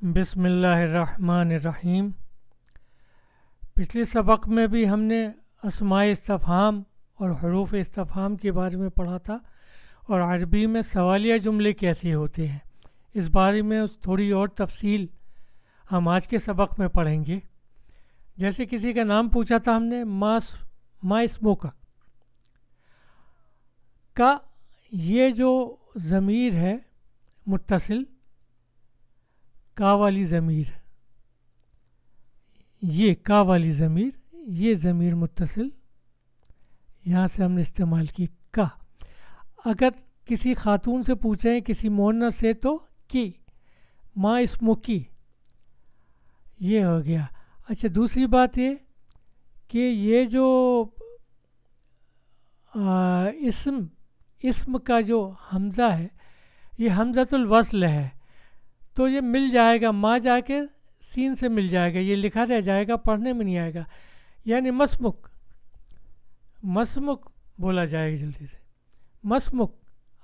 بسم اللہ الرحمن الرحیم۔ پچھلے سبق میں بھی ہم نے اسماء استفہام اور حروف استفہام کے بارے میں پڑھا تھا، اور عربی میں سوالیہ جملے کیسے ہوتے ہیں اس بارے میں تھوڑی اور تفصیل ہم آج کے سبق میں پڑھیں گے۔ جیسے کسی کا نام پوچھا تھا ہم نے، ما اسمو کا یہ جو ضمیر ہے متصل، کا والی ضمیر، یہ کا والی ضمیر، یہ ضمیر متصل یہاں سے ہم نے استعمال کی کا۔ اگر کسی خاتون سے پوچھیں، کسی مؤنث سے، تو کی، ما اسمو کی، یہ ہو گیا۔ اچھا، دوسری بات یہ کہ یہ جو اسم کا جو حمزہ ہے، یہ حمزۃ الوصل ہے، تو یہ مل جائے گا، ما جا کے سین سے مل جائے گا، یہ لکھا رہ جائے گا، پڑھنے میں نہیں آئے گا، یعنی مسمک بولا جائے گا جلدی سے۔ مسمک،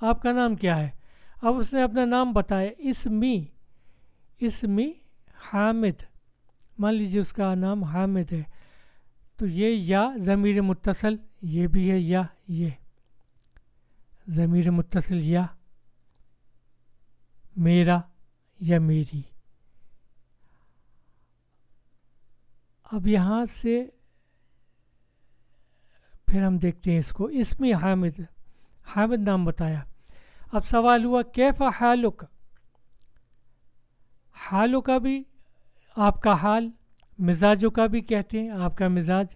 آپ کا نام کیا ہے؟ اب اس نے اپنا نام بتایا، اسمی حامد، مان لیجیے اس کا نام حامد ہے، تو یہ یا ضمیر متصل، یہ بھی ہے یا، یہ ضمیر متصل یا، میرا یا میری۔ اب یہاں سے پھر ہم دیکھتے ہیں اس کو، اسمی حامد نام بتایا۔ اب سوال ہوا کیف حالک، حالو کا بھی آپ کا حال، مزاجوں کا بھی کہتے ہیں آپ کا مزاج۔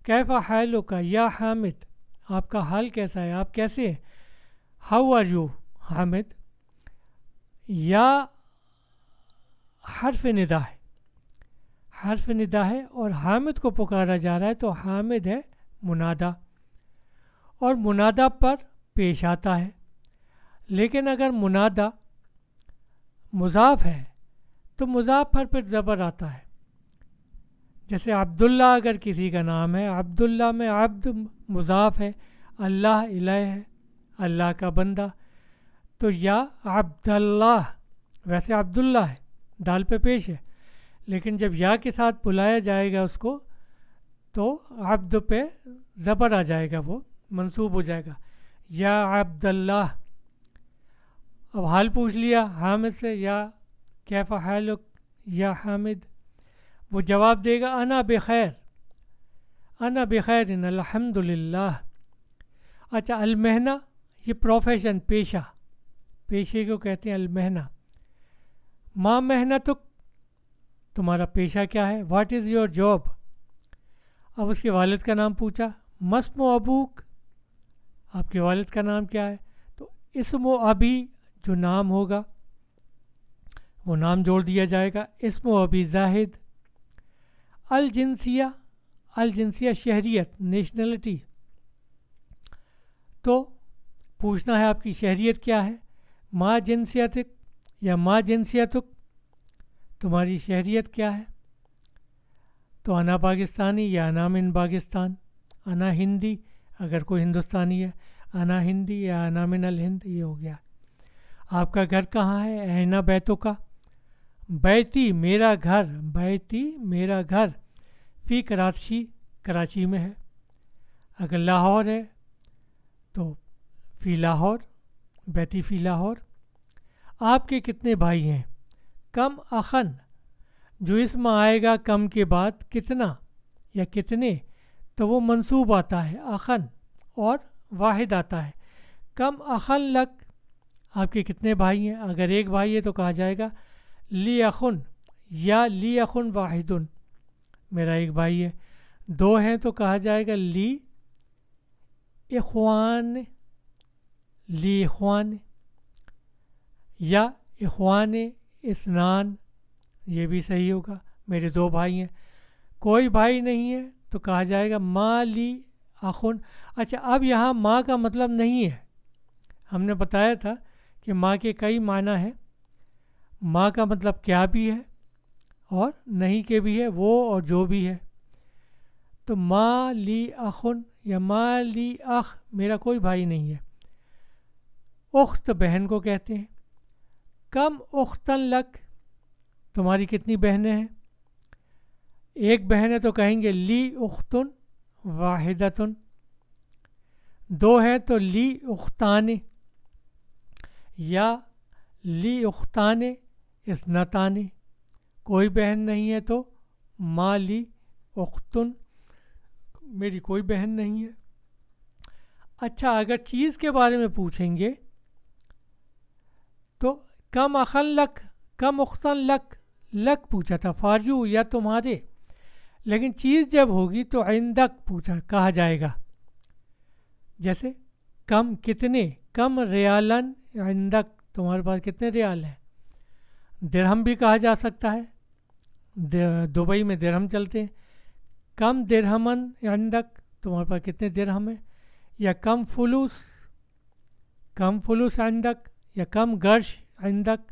کیف حالک یا حامد، آپ کا حال کیسا ہے، آپ کیسے ہیں؟ How are you Hamid. یا حرف ندا ہے، حرف ندا ہے اور حامد کو پکارا جا رہا ہے، تو حامد ہے منادا، اور منادا پر پیش آتا ہے۔ لیکن اگر منادا مضاف ہے تو مضاف پر پھر زبر آتا ہے۔ جیسے عبداللہ اگر کسی کا نام ہے، عبداللہ میں عبد مضاف ہے، اللہ الہ ہے، اللہ کا بندہ، تو یا عبداللہ، ویسے عبداللہ ہے، دال پہ پیش ہے، لیکن جب یا کے ساتھ بلایا جائے گا اس کو، تو عبد پہ زبر آ جائے گا، وہ منصوب ہو جائے گا، یا عبداللہ۔ اب حال پوچھ لیا حامد سے، یا کیف حالک یا حامد، وہ جواب دے گا انا بخیر، انا بخیر الحمد للہ۔ اچھا، المہنہ، یہ پروفیشن، پیشے کو کہتے ہیں المہنہ۔ ما محنتک، تمہارا پیشہ کیا ہے؟ What is your job? اب اس کے والد کا نام پوچھا، مسم و ابوک، آپ کے والد کا نام کیا ہے؟ تو اسم و ابی جو نام ہوگا وہ نام جوڑ دیا جائے گا، اسم و ابی زاہد۔ الجنسیہ شہریت، نیشنلٹی، تو پوچھنا ہے آپ کی شہریت کیا ہے؟ ما جنسیتک یا ما جنسیتک، تمہاری شہریت کیا ہے؟ تو انا پاکستانی یا انا من پاکستان، انا ہندی اگر کوئی ہندوستانی ہے، انا ہندی یا انا من الہند، یہ ہو گیا۔ آپ کا گھر کہاں ہے؟ اینا بیتو کا، بیتی میرا گھر، بیتی میرا گھر، فی کراچی میں ہے۔ اگر لاہور ہے تو فی لاہور، بیتی فی لاہور۔ آپ کے کتنے بھائی ہیں؟ کم اخن، جو اسم آئے گا کم کے بعد کتنا یا کتنے، تو وہ منصوب آتا ہے اخن، اور واحد آتا ہے۔ کم اخن لک، آپ کے کتنے بھائی ہیں؟ اگر ایک بھائی ہے تو کہا جائے گا لی اخن، یا لی اخن واحدن، میرا ایک بھائی ہے۔ دو ہیں تو کہا جائے گا لی اخوان، لی اخوان، یا اخوان اثنان، یہ بھی صحیح ہوگا، میرے دو بھائی ہیں۔ کوئی بھائی نہیں ہے تو کہا جائے گا ما لی اخن۔ اچھا، اب یہاں ماں کا مطلب نہیں ہے، ہم نے بتایا تھا کہ ماں کے کئی معنی ہیں، ماں کا مطلب کیا بھی ہے اور نہیں کے بھی ہے، وہ اور جو بھی ہے۔ تو ما لی اخن یا ما لی اخ، میرا کوئی بھائی نہیں ہے۔ اخت بہن کو کہتے ہیں۔ کم اختن لک، تمہاری کتنی بہنیں ہیں؟ ایک بہن ہے تو کہیں گے لی اختن واحدتن، دو ہیں تو لی اختان، یا لی اختان اثنتان، کوئی بہن نہیں ہے تو ما لی اختن، میری کوئی بہن نہیں ہے۔ اچھا، اگر چیز کے بارے میں پوچھیں گے تو کم اخن لک، کم اختن لک، لک پوچھا تھا فار یو یا تمہارے، لیکن چیز جب ہوگی تو عندک پوچھا کہا جائے گا، جیسے کم کتنے، کم ریالن عندک، تمہارے پاس کتنے ریال ہیں۔ درہم بھی کہا جا سکتا ہے، دبئی میں درہم چلتے ہیں، کم درہمن عندک، تمہارے پاس کتنے درہم ہیں، یا کم فلوس، کم فلوس عندک، یا کم گرش عندک،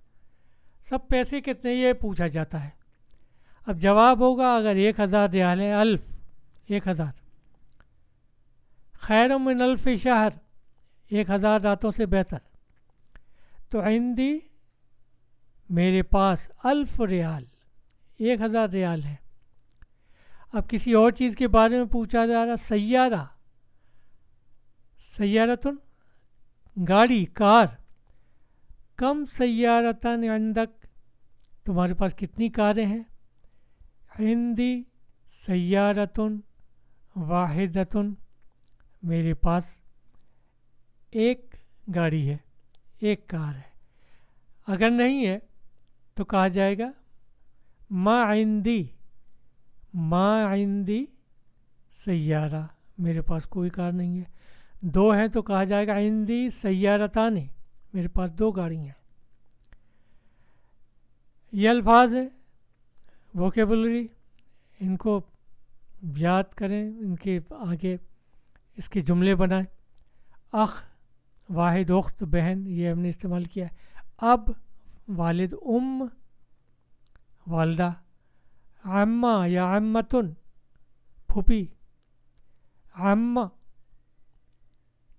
سب پیسے کتنے یہ پوچھا جاتا ہے۔ اب جواب ہوگا اگر 1000 ریال ہے، الف 1000، خیر من الف شہر 1000 راتوں سے بہتر، تو عندی میرے پاس الف ریال 1000 ریال ہے۔ اب کسی اور چیز کے بارے میں پوچھا جا رہا، سیارہ، سیارتن گاڑی، کار، کم سیارتن عندک، تمہارے پاس کتنی کاریں ہیں، عندی سیارتن واحدتن، میرے پاس ایک گاڑی ہے، ایک کار ہے۔ اگر نہیں ہے تو کہا جائے گا ما عندی، ما عندی سیارہ، میرے پاس کوئی کار نہیں ہے۔ دو ہیں تو کہا جائے گا عندی سیارتان، میرے پاس 2 گاڑی ہیں۔ یہ الفاظ ہیں ووکیبلری، ان کو یاد کریں، ان کے آگے اس کے جملے بنائیں۔ اخ واحد، اخت بہن، یہ ہم نے استعمال کیا ہے۔ اب والد، والدہ، عمہ یا عمتن پھوپھی، عمہ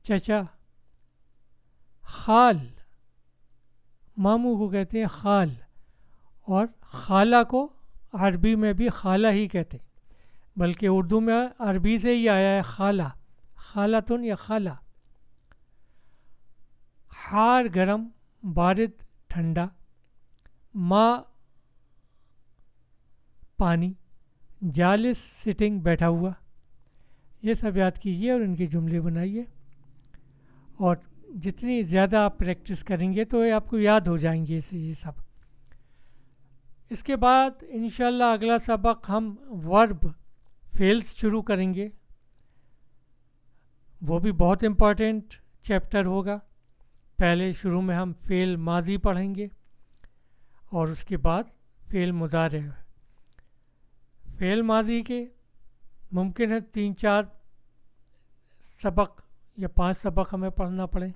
چچا، خال ماموں کو کہتے ہیں خال، اور خالہ کو عربی میں بھی خالہ ہی کہتے ہیں، بلکہ اردو میں عربی سے ہی آیا ہے خالہ، خالتن یا خالہ۔ حار گرم، بارد ٹھنڈا، ماں پانی، جالس سٹنگ بیٹھا ہوا، یہ سب یاد کیجیے اور ان کے جملے بنائیے، اور جتنی زیادہ آپ پریکٹس کریں گے تو یہ آپ کو یاد ہو جائیں گے یہ سب۔ اس کے بعد انشاءاللہ اگلا سبق ہم ورب فیلز شروع کریں گے، وہ بھی بہت امپورٹنٹ چیپٹر ہوگا۔ پہلے شروع میں ہم فعل ماضی پڑھیں گے اور اس کے بعد فعل مضارع۔ فعل ماضی کے ممکن ہے 3-4 سبق یا 5 سبق ہمیں پڑھنا پڑیں،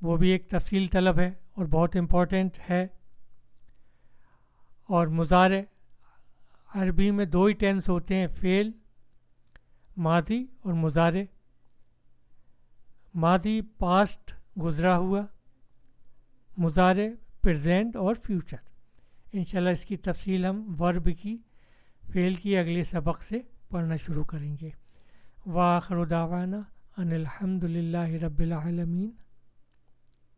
وہ بھی ایک تفصیل طلب ہے اور بہت امپورٹنٹ ہے۔ اور مضارع عربی میں 2 ہی ٹینس ہوتے ہیں، فعل ماضی اور مضارع۔ ماضی پاسٹ گزرا ہوا، مضارع پریزنٹ اور فیوچر۔ انشاءاللہ اس کی تفصیل ہم ورب کی، فعل کی اگلے سبق سے پڑھنا شروع کریں گے۔ وآخر دعوانا ان الحمد للہ رب العالمین۔